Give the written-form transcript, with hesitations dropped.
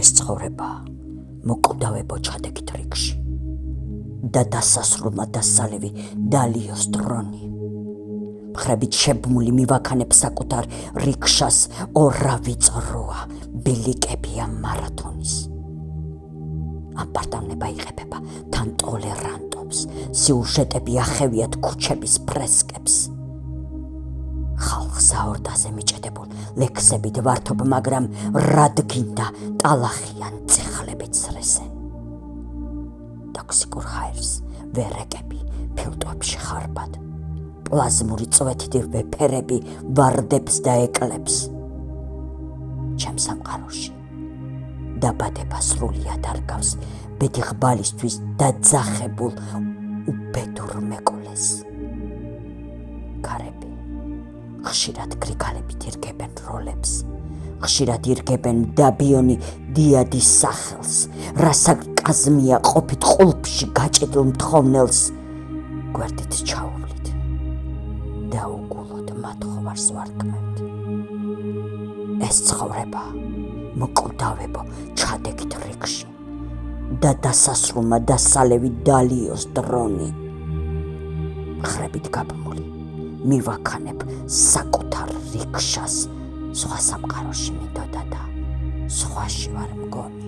ეს ცხოვრება მოკვდავებო ჩადექით რიგში და დასასრულმა დასალევი დალიოს დრონი. მხრებით შებმული მივაქანებ საკუთარ რიქშას ორავი წრუა ბილიკებია მარათონის. ამ პარტავნება იღებება თან ტოლერანტობს, სიუჟეტები ახევიათ ქუჩების ფრესკებს. ხალხს აორდაზე მიჭედებულ ლექსებით ვართობ, მაგრამ რადგინდა ტალახიან წეხლებით სრესენ. ტოქსიკურ ჰაერს ვერეკები ფილტვებში ხარბად. პლაზმური წვეთით ვეფერები ვარდებს და ეკლებს. ჩემ სამყაროში დაბადება სრულიად არ გავს ბედი ღბალისთვის დაძახებულ უბედურ მეკოლეს. ქარები ხშირად გრიგალებით ირგებენ როლებს, ხშირად ირგებენ დაბიონი დიადის სახელს, რა სარკაზმია ყოფით ყულფში გაჭედილ მთხოვნელს. გვერდით ჩაუვლით და უგულოდ მათ ხოვარს ვარქმევთ. ეს ცხოვრება მოკვდავებო ჩადექით რიგში და დასასრულმა დასალევი დალიოს დრონი. მხრებით გაბმული მივაქანებ საკუთარ რიქშას, სხვა სამყაროში მინდოდა და სხვაში ვარ მგონი.